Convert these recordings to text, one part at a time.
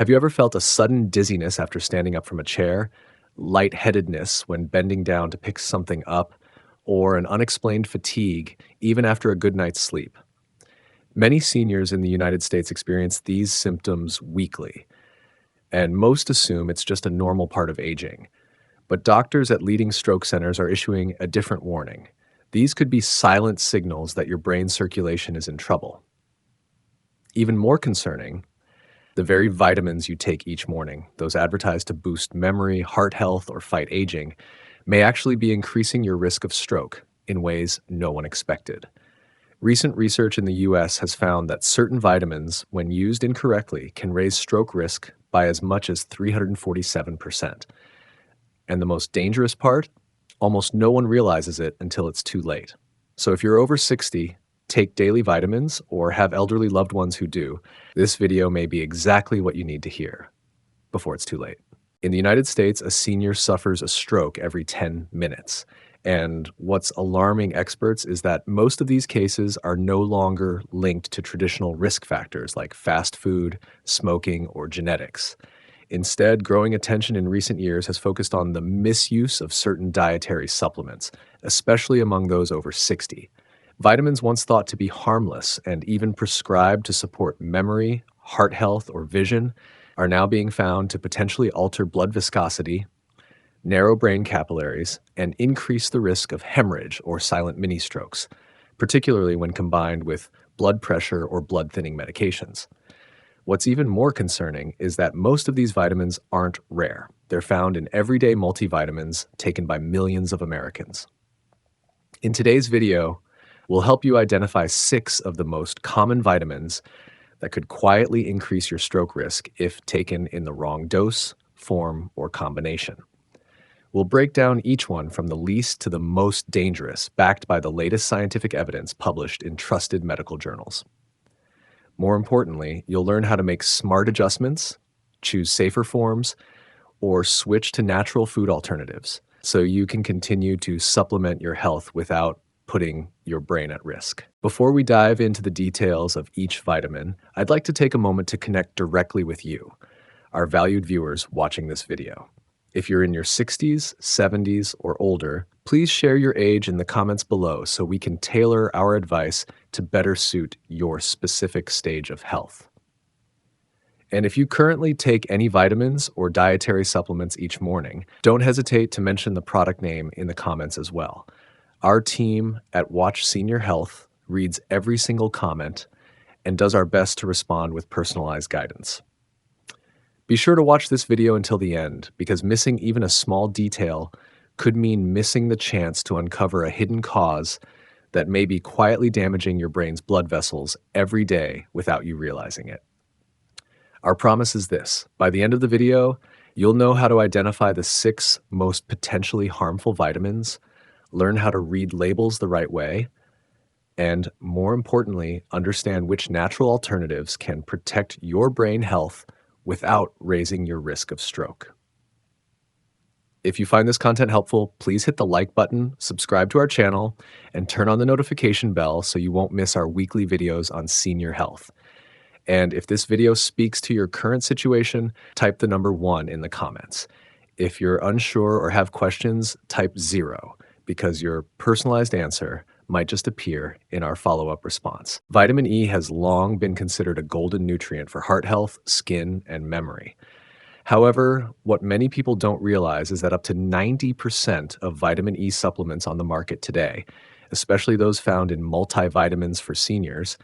Have you ever felt a sudden dizziness after standing up from a chair, lightheadedness when bending down to pick something up, or an unexplained fatigue even after a good night's sleep? Many seniors in the United States experience these symptoms weekly, and most assume it's just a normal part of aging. But doctors at leading stroke centers are issuing a different warning. These could be silent signals that your brain circulation is in trouble. Even more concerning, the very vitamins you take each morning, those advertised to boost memory, heart health, or fight aging, may actually be increasing your risk of stroke in ways no one expected. Recent research in the US has found that certain vitamins, when used incorrectly, can raise stroke risk by as much as 347%. And the most dangerous part? Almost no one realizes it until it's too late. So if you're over 60, take daily vitamins, or have elderly loved ones who do, this video may be exactly what you need to hear before it's too late. In the United States, a senior suffers a stroke every 10 minutes. And what's alarming experts is that most of these cases are no longer linked to traditional risk factors like fast food, smoking, or genetics. Instead, growing attention in recent years has focused on the misuse of certain dietary supplements, especially among those over 60. Vitamins once thought to be harmless and even prescribed to support memory, heart health, or vision are now being found to potentially alter blood viscosity, narrow brain capillaries, and increase the risk of hemorrhage or silent mini-strokes, particularly when combined with blood pressure or blood-thinning medications. What's even more concerning is that most of these vitamins aren't rare. They're found in everyday multivitamins taken by millions of Americans. In today's video, we'll help you identify 6 of the most common vitamins that could quietly increase your stroke risk if taken in the wrong dose, form, or combination. We'll break down each one from the least to the most dangerous, backed by the latest scientific evidence published in trusted medical journals. More importantly, you'll learn how to make smart adjustments, choose safer forms, or switch to natural food alternatives so you can continue to supplement your health without putting your brain at risk. Before we dive into the details of each vitamin, I'd like to take a moment to connect directly with you, our valued viewers watching this video. If you're in your 60s, 70s, or older, please share your age in the comments below so we can tailor our advice to better suit your specific stage of health. And if you currently take any vitamins or dietary supplements each morning, don't hesitate to mention the product name in the comments as well. Our team at SWatch Senior Health reads every single comment and does our best to respond with personalized guidance. Be sure to watch this video until the end, because missing even a small detail could mean missing the chance to uncover a hidden cause that may be quietly damaging your brain's blood vessels every day without you realizing it. Our promise is this: by the end of the video, you'll know how to identify the 6 most potentially harmful vitamins, learn how to read labels the right way, and more importantly, understand which natural alternatives can protect your brain health without raising your risk of stroke. If you find this content helpful, please hit the like button, subscribe to our channel, and turn on the notification bell so you won't miss our weekly videos on senior health. And if this video speaks to your current situation, type the number 1 in the comments. If you're unsure or have questions, type 0, because your personalized answer might just appear in our follow-up response. Vitamin E has long been considered a golden nutrient for heart health, skin, and memory. However, what many people don't realize is that up to 90% of vitamin E supplements on the market today, especially those found in multivitamins for seniors,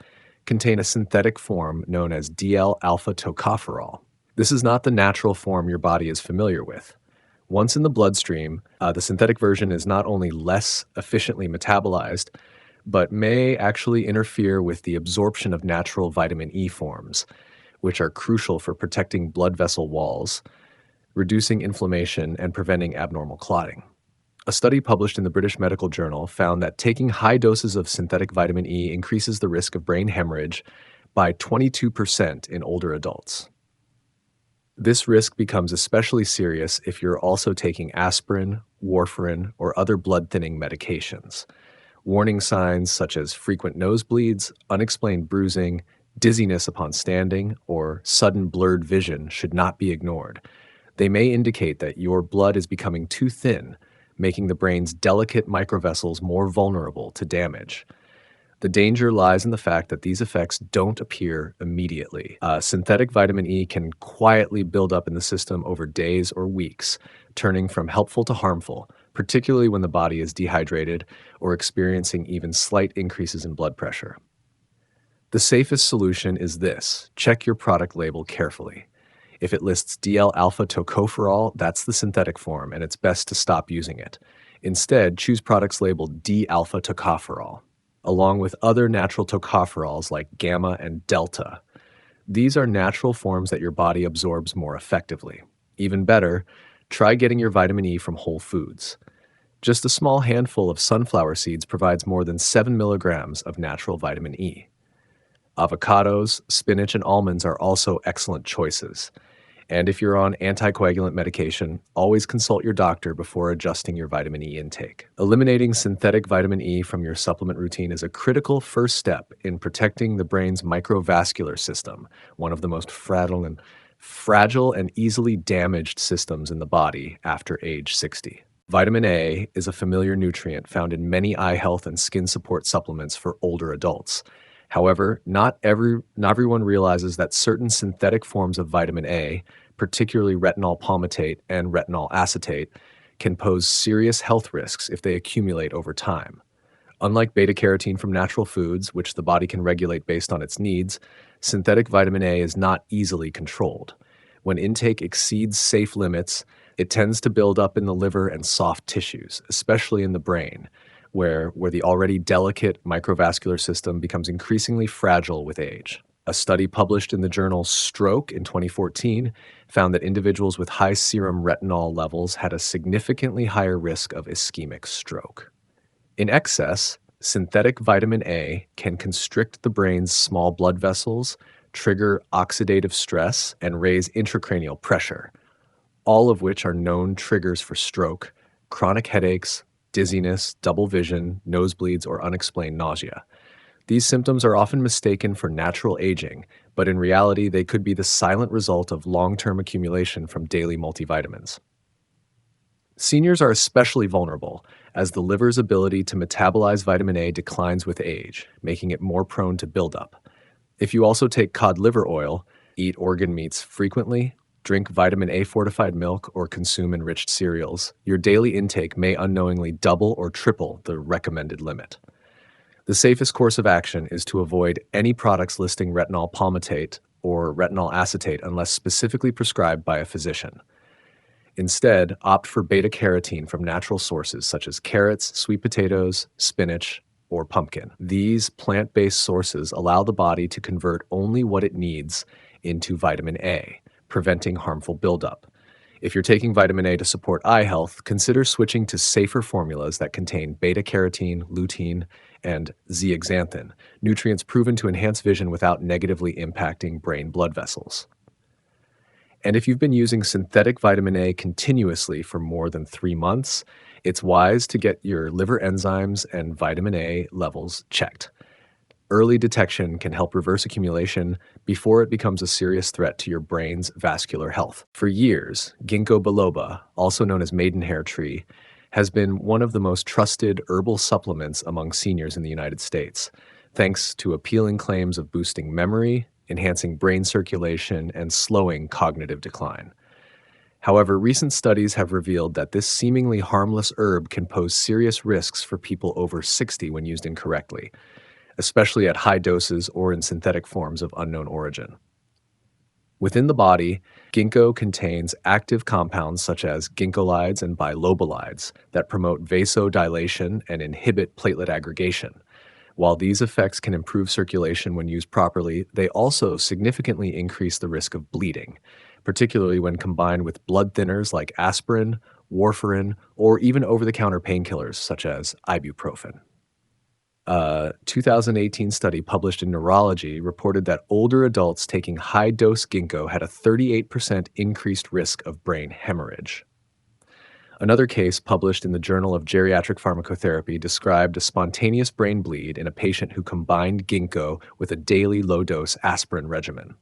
contain a synthetic form known as DL-alpha tocopherol. This is not the natural form your body is familiar with. Once in the bloodstream, the synthetic version is not only less efficiently metabolized, but may actually interfere with the absorption of natural vitamin E forms, which are crucial for protecting blood vessel walls, reducing inflammation, and preventing abnormal clotting. A study published in the British Medical Journal found that taking high doses of synthetic vitamin E increases the risk of brain hemorrhage by 22% in older adults. This risk becomes especially serious if you're also taking aspirin, warfarin, or other blood-thinning medications. Warning signs such as frequent nosebleeds, unexplained bruising, Dizziness upon standing or sudden blurred vision should not be ignored. They may indicate that your blood is becoming too thin, making the brain's delicate microvessels more vulnerable to damage. The danger lies in the fact that these effects don't appear immediately. Synthetic vitamin E can quietly build up in the system over days or weeks, turning from helpful to harmful, particularly when the body is dehydrated or experiencing even slight increases in blood pressure. The safest solution is this: check your product label carefully. If it lists DL alpha tocopherol, that's the synthetic form, and it's best to stop using it. Instead, choose products labeled D alpha tocopherol, along with other natural tocopherols like gamma and delta. These are natural forms that your body absorbs more effectively. Even better, try getting your vitamin E from whole foods. Just a small handful of sunflower seeds provides more than 7 milligrams of natural vitamin E. Avocados, spinach, and almonds are also excellent choices. And if you're on anticoagulant medication, always consult your doctor before adjusting your vitamin E intake. Eliminating synthetic vitamin E from your supplement routine is a critical first step in protecting the brain's microvascular system, one of the most fragile and easily damaged systems in the body after age 60. Vitamin A is a familiar nutrient found in many eye health and skin support supplements for older adults. However, not everyone realizes that certain synthetic forms of vitamin A, particularly retinol palmitate and retinol acetate, can pose serious health risks if they accumulate over time. Unlike beta carotene from natural foods, which the body can regulate based on its needs, synthetic vitamin A is not easily controlled. When intake exceeds safe limits, it tends to build up in the liver and soft tissues, especially in the brain, where the already delicate microvascular system becomes increasingly fragile with age. A study published in the journal Stroke in 2014 found that individuals with high serum retinol levels had a significantly higher risk of ischemic stroke. In excess, synthetic vitamin A can constrict the brain's small blood vessels, trigger oxidative stress, and raise intracranial pressure, all of which are known triggers for stroke, chronic headaches, dizziness, double vision, nosebleeds, or unexplained nausea. These symptoms are often mistaken for natural aging, but in reality, they could be the silent result of long-term accumulation from daily multivitamins. Seniors are especially vulnerable, as the liver's ability to metabolize vitamin A declines with age, making it more prone to buildup. If you also take cod liver oil, eat organ meats frequently, drink vitamin A fortified milk, or consume enriched cereals, your daily intake may unknowingly double or triple the recommended limit. The safest course of action is to avoid any products listing retinol palmitate or retinol acetate unless specifically prescribed by a physician. Instead, opt for beta carotene from natural sources such as carrots, sweet potatoes, spinach, or pumpkin. These plant-based sources allow the body to convert only what it needs into vitamin A, preventing harmful buildup. If you're taking vitamin A to support eye health, consider switching to safer formulas that contain beta-carotene, lutein, and zeaxanthin, nutrients proven to enhance vision without negatively impacting brain blood vessels. And if you've been using synthetic vitamin A continuously for more than 3 months, it's wise to get your liver enzymes and vitamin A levels checked. Early detection can help reverse accumulation before it becomes a serious threat to your brain's vascular health. For years, ginkgo biloba, also known as maidenhair tree, has been one of the most trusted herbal supplements among seniors in the United States, thanks to appealing claims of boosting memory, enhancing brain circulation, and slowing cognitive decline. However, recent studies have revealed that this seemingly harmless herb can pose serious risks for people over 60 when used incorrectly, especially at high doses or in synthetic forms of unknown origin. Within the body, ginkgo contains active compounds such as ginkgolides and bilobalides that promote vasodilation and inhibit platelet aggregation. While these effects can improve circulation when used properly, they also significantly increase the risk of bleeding, particularly when combined with blood thinners like aspirin, warfarin, or even over-the-counter painkillers such as ibuprofen. A 2018 study published in Neurology reported that older adults taking high-dose ginkgo had a 38% increased risk of brain hemorrhage. Another case published in the Journal of Geriatric Pharmacotherapy described a spontaneous brain bleed in a patient who combined ginkgo with a daily low-dose aspirin regimen.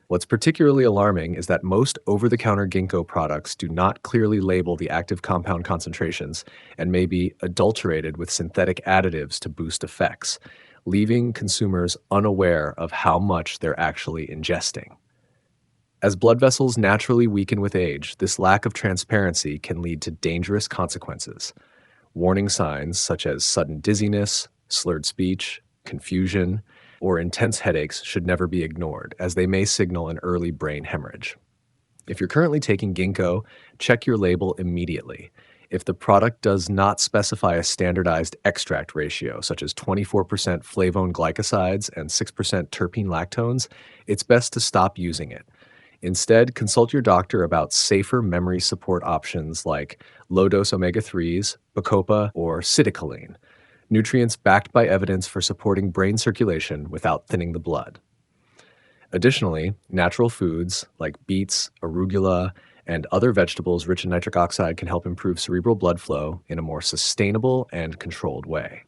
What's particularly alarming is that most over-the-counter ginkgo products do not clearly label the active compound concentrations and may be adulterated with synthetic additives to boost effects, leaving consumers unaware of how much they're actually ingesting. As blood vessels naturally weaken with age, this lack of transparency can lead to dangerous consequences. Warning signs such as sudden dizziness, slurred speech, confusion, or intense headaches should never be ignored, as they may signal an early brain hemorrhage. If you're currently taking ginkgo, check your label immediately. If the product does not specify a standardized extract ratio, such as 24% flavone glycosides and 6% terpene lactones, it's best to stop using it. Instead, consult your doctor about safer memory support options like low-dose omega-3s, bacopa, or citicoline, nutrients backed by evidence for supporting brain circulation without thinning the blood. Additionally, natural foods like beets, arugula, and other vegetables rich in nitric oxide can help improve cerebral blood flow in a more sustainable and controlled way.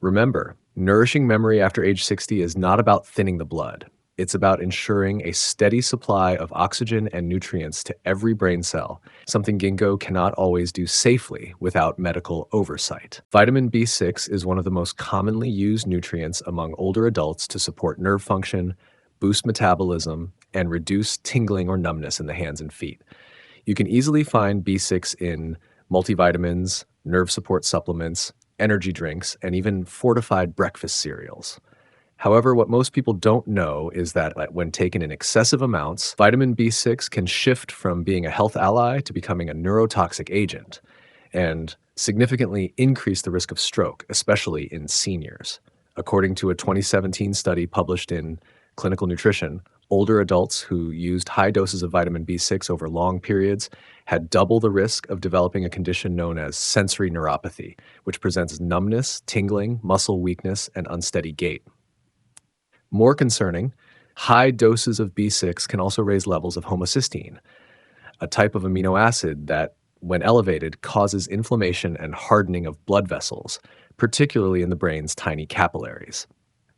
Remember, nourishing memory after age 60 is not about thinning the blood. It's about ensuring a steady supply of oxygen and nutrients to every brain cell, something ginkgo cannot always do safely without medical oversight. Vitamin B6 is one of the most commonly used nutrients among older adults to support nerve function, boost metabolism, and reduce tingling or numbness in the hands and feet. You can easily find B6 in multivitamins, nerve support supplements, energy drinks, and even fortified breakfast cereals. However, what most people don't know is that when taken in excessive amounts, vitamin B6 can shift from being a health ally to becoming a neurotoxic agent and significantly increase the risk of stroke, especially in seniors. According to a 2017 study published in Clinical Nutrition, older adults who used high doses of vitamin B6 over long periods had double the risk of developing a condition known as sensory neuropathy, which presents numbness, tingling, muscle weakness, and unsteady gait. More concerning, high doses of B6 can also raise levels of homocysteine, a type of amino acid that, when elevated, causes inflammation and hardening of blood vessels, particularly in the brain's tiny capillaries.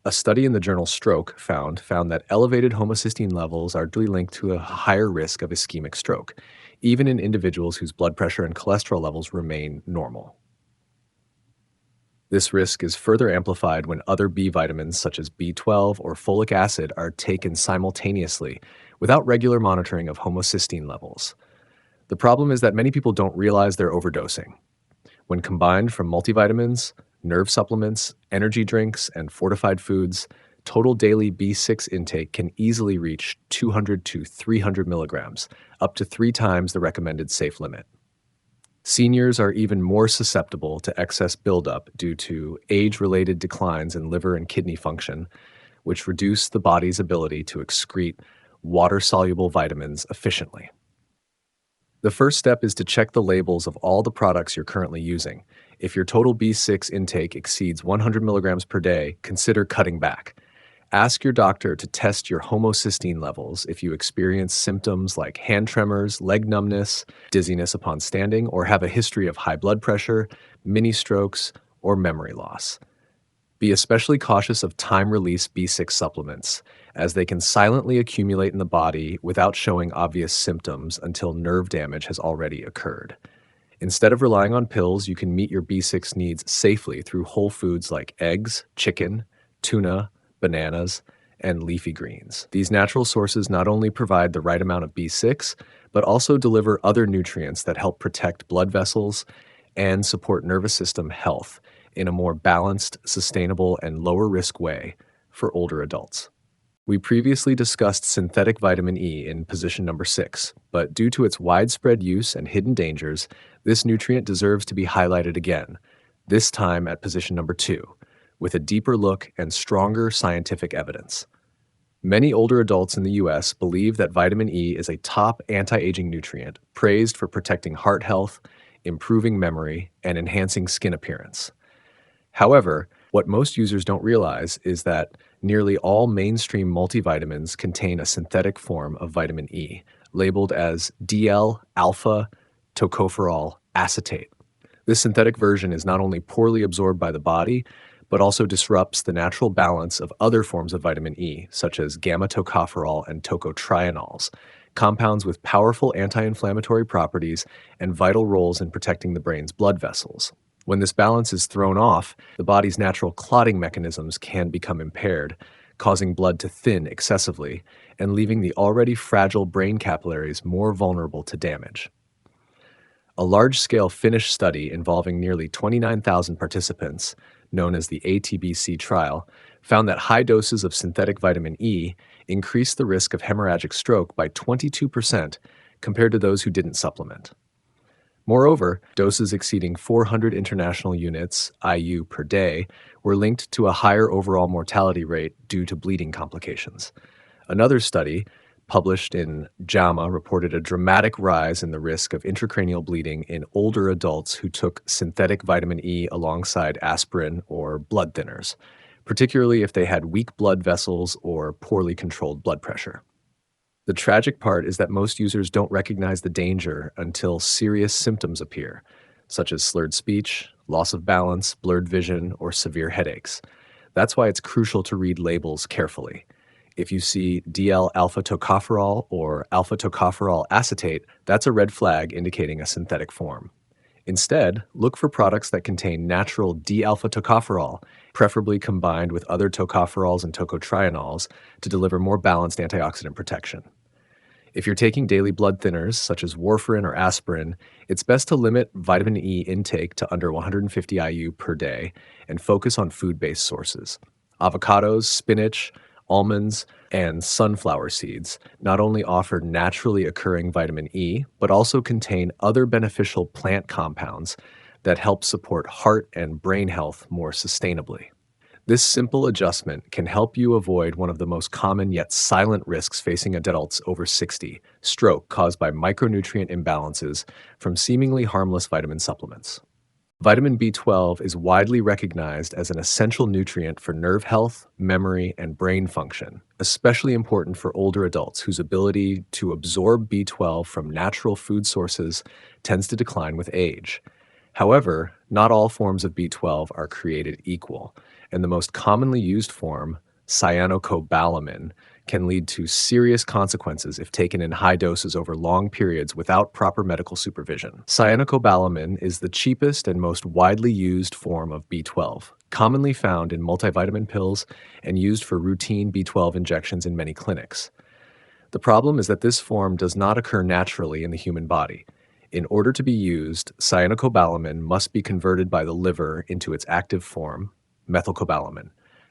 A study in the journal Stroke found that elevated homocysteine levels are directly linked to a higher risk of ischemic stroke, even in individuals whose blood pressure and cholesterol levels remain normal. This risk is further amplified when other B vitamins such as B12 or folic acid are taken simultaneously without regular monitoring of homocysteine levels. The problem is that many people don't realize they're overdosing. When combined from multivitamins, nerve supplements, energy drinks, and fortified foods, total daily B6 intake can easily reach 200 to 300 milligrams, up to 3 times the recommended safe limit. Seniors are even more susceptible to excess buildup due to age-related declines in liver and kidney function, which reduce the body's ability to excrete water-soluble vitamins efficiently. The first step is to check the labels of all the products you're currently using. If your total B6 intake exceeds 100 milligrams per day, consider cutting back. Ask your doctor to test your homocysteine levels if you experience symptoms like hand tremors, leg numbness, dizziness upon standing, or have a history of high blood pressure, mini strokes, or memory loss. Be especially cautious of time-release B6 supplements, as they can silently accumulate in the body without showing obvious symptoms until nerve damage has already occurred. Instead of relying on pills, you can meet your B6 needs safely through whole foods like eggs, chicken, tuna, bananas, and leafy greens. These natural sources not only provide the right amount of B6, but also deliver other nutrients that help protect blood vessels and support nervous system health in a more balanced, sustainable, and lower-risk way for older adults. We previously discussed synthetic vitamin E in position number 6, but due to its widespread use and hidden dangers, this nutrient deserves to be highlighted again, this time at position number 2, with a deeper look and stronger scientific evidence. Many older adults in the U.S. believe that vitamin E is a top anti-aging nutrient, praised for protecting heart health, improving memory, and enhancing skin appearance. However, what most users don't realize is that nearly all mainstream multivitamins contain a synthetic form of vitamin E, labeled as DL-alpha tocopherol acetate. This synthetic version is not only poorly absorbed by the body, but also disrupts the natural balance of other forms of vitamin E, such as gamma tocopherol and tocotrienols, compounds with powerful anti-inflammatory properties and vital roles in protecting the brain's blood vessels. When this balance is thrown off, the body's natural clotting mechanisms can become impaired, causing blood to thin excessively and leaving the already fragile brain capillaries more vulnerable to damage. A large-scale Finnish study involving nearly 29,000 participants, known as the ATBC trial, found that high doses of synthetic vitamin E increased the risk of hemorrhagic stroke by 22% compared to those who didn't supplement. Moreover, doses exceeding 400 international units IU per day were linked to a higher overall mortality rate due to bleeding complications. Another study, published in JAMA, reported a dramatic rise in the risk of intracranial bleeding in older adults who took synthetic vitamin E alongside aspirin or blood thinners, particularly if they had weak blood vessels or poorly controlled blood pressure. The tragic part is that most users don't recognize the danger until serious symptoms appear, such as slurred speech, loss of balance, blurred vision, or severe headaches. That's why it's crucial to read labels carefully. If you see DL-alpha tocopherol or alpha tocopherol acetate, that's a red flag indicating a synthetic form. Instead, look for products that contain natural D-alpha tocopherol, preferably combined with other tocopherols and tocotrienols to deliver more balanced antioxidant protection. If you're taking daily blood thinners, such as warfarin or aspirin, it's best to limit vitamin E intake to under 150 IU per day and focus on food-based sources. Avocados, spinach, almonds, and sunflower seeds not only offer naturally occurring vitamin E, but also contain other beneficial plant compounds that help support heart and brain health more sustainably. This simple adjustment can help you avoid one of the most common yet silent risks facing adults over 60, stroke caused by micronutrient imbalances from seemingly harmless vitamin supplements. Vitamin B12 is widely recognized as an essential nutrient for nerve health, memory, and brain function, especially important for older adults whose ability to absorb B12 from natural food sources tends to decline with age. However, not all forms of B12 are created equal, and the most commonly used form, cyanocobalamin, can lead to serious consequences if taken in high doses over long periods without proper medical supervision. Cyanocobalamin is the cheapest and most widely used form of B12, commonly found in multivitamin pills and used for routine B12 injections in many clinics. The problem is that this form does not occur naturally in the human body. In order to be used, cyanocobalamin must be converted by the liver into its active form, methylcobalamin.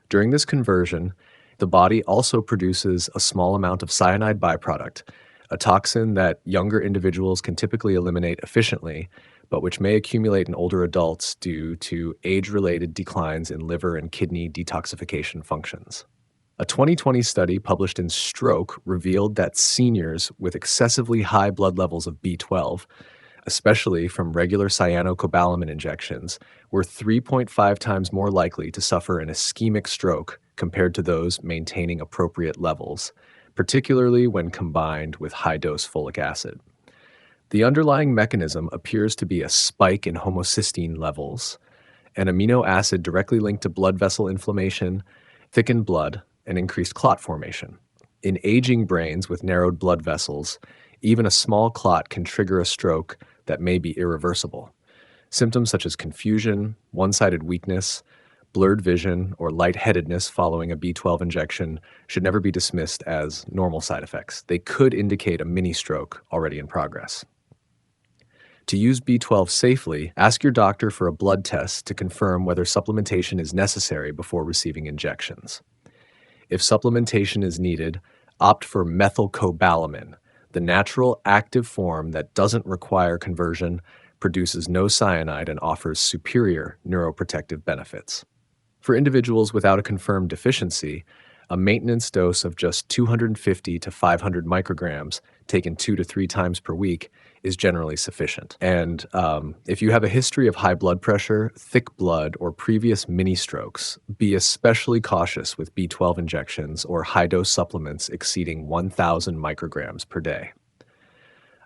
During this conversion, the body also produces a small amount of cyanide byproduct, a toxin that younger individuals can typically eliminate efficiently, but which may accumulate in older adults due to age-related declines in liver and kidney detoxification functions. A 2020 study published in Stroke revealed that seniors with excessively high blood levels of B12, especially from regular cyanocobalamin injections, were 3.5 times more likely to suffer an ischemic stroke compared to those maintaining appropriate levels, particularly when combined with high-dose folic acid. The underlying mechanism appears to be a spike in homocysteine levels, an amino acid directly linked to blood vessel inflammation, thickened blood, and increased clot formation. In aging brains with narrowed blood vessels, even a small clot can trigger a stroke that may be irreversible. Symptoms such as confusion, one-sided weakness, blurred vision, or lightheadedness following a B12 injection should never be dismissed as normal side effects. They could indicate a mini stroke already in progress. To use B12 safely, ask your doctor for a blood test to confirm whether supplementation is necessary before receiving injections. If supplementation is needed, opt for methylcobalamin, the natural active form that doesn't require conversion, produces no cyanide, and offers superior neuroprotective benefits. For individuals without a confirmed deficiency, a maintenance dose of just 250 to 500 micrograms, taken 2 to 3 times per week, is generally sufficient. And if you have a history of high blood pressure, thick blood, or previous mini strokes, be especially cautious with B12 injections or high-dose supplements exceeding 1,000 micrograms per day.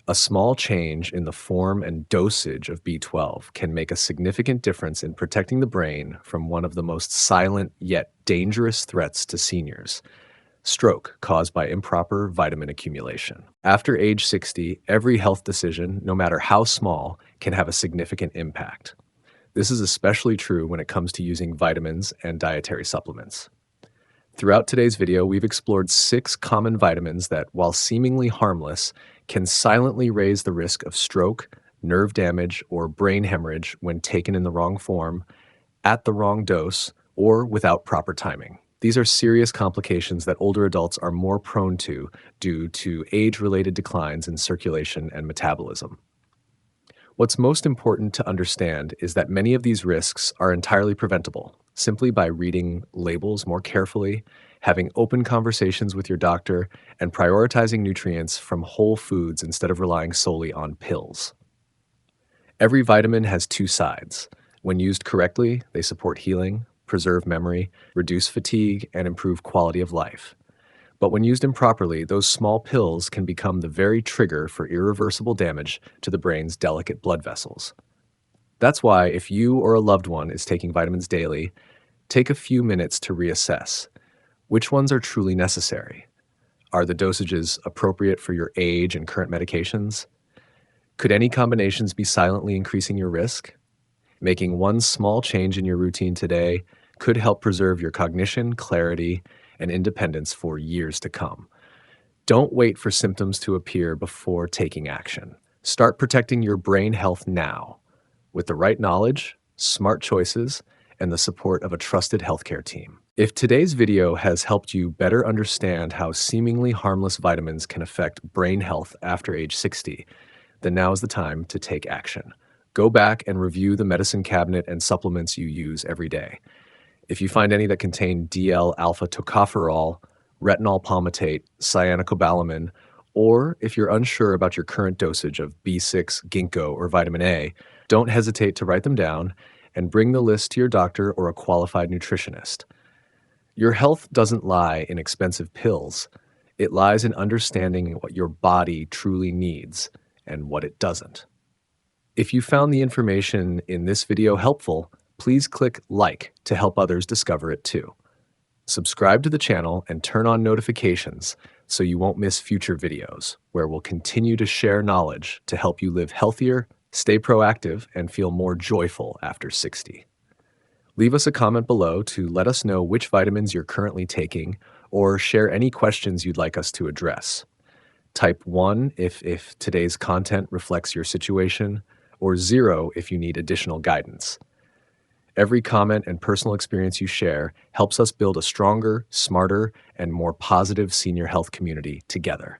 A small change in the form and dosage of B12 can make a significant difference in protecting the brain from one of the most silent yet dangerous threats to seniors: stroke caused by improper vitamin accumulation. After age 60, every health decision, no matter how small, can have a significant impact. This is especially true when it comes to using vitamins and dietary supplements. Throughout today's video, we've explored 6 common vitamins that, while seemingly harmless, can silently raise the risk of stroke, nerve damage, or brain hemorrhage when taken in the wrong form, at the wrong dose, or without proper timing. These are serious complications that older adults are more prone to due to age-related declines in circulation and metabolism. What's most important to understand is that many of these risks are entirely preventable simply by reading labels more carefully, having open conversations with your doctor, and prioritizing nutrients from whole foods instead of relying solely on pills. Every vitamin has two sides. When used correctly, they support healing, preserve memory, reduce fatigue, and improve quality of life. But when used improperly, those small pills can become the very trigger for irreversible damage to the brain's delicate blood vessels. That's why, if you or a loved one is taking vitamins daily, take a few minutes to reassess. Which ones are truly necessary? Are the dosages appropriate for your age and current medications? Could any combinations be silently increasing your risk? Making one small change in your routine today could help preserve your cognition, clarity, and independence for years to come. Don't wait for symptoms to appear before taking action. Start protecting your brain health now with the right knowledge, smart choices, and the support of a trusted healthcare team. If today's video has helped you better understand how seemingly harmless vitamins can affect brain health after age 60, then now is the time to take action. Go back and review the medicine cabinet and supplements you use every day. If you find any that contain DL-alpha tocopherol, retinol palmitate, cyanocobalamin, or if you're unsure about your current dosage of B6, ginkgo, or vitamin A, don't hesitate to write them down and bring the list to your doctor or a qualified nutritionist. Your health doesn't lie in expensive pills. It lies in understanding what your body truly needs and what it doesn't. If you found the information in this video helpful, please click like to help others discover it too. Subscribe to the channel and turn on notifications so you won't miss future videos, where we'll continue to share knowledge to help you live healthier, stay proactive, and feel more joyful after 60. Leave us a comment below to let us know which vitamins you're currently taking, or share any questions you'd like us to address. Type 1 if today's content reflects your situation, or 0 if you need additional guidance. Every comment and personal experience you share helps us build a stronger, smarter, and more positive senior health community together.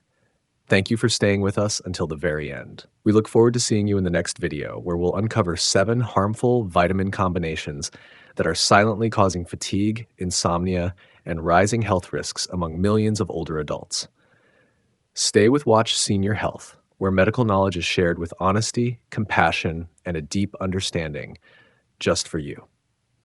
Thank you for staying with us until the very end. We look forward to seeing you in the next video, where we'll uncover 7 harmful vitamin combinations that are silently causing fatigue, insomnia, and rising health risks among millions of older adults. Stay with SWatch Senior Health, where medical knowledge is shared with honesty, compassion, and a deep understanding just for you.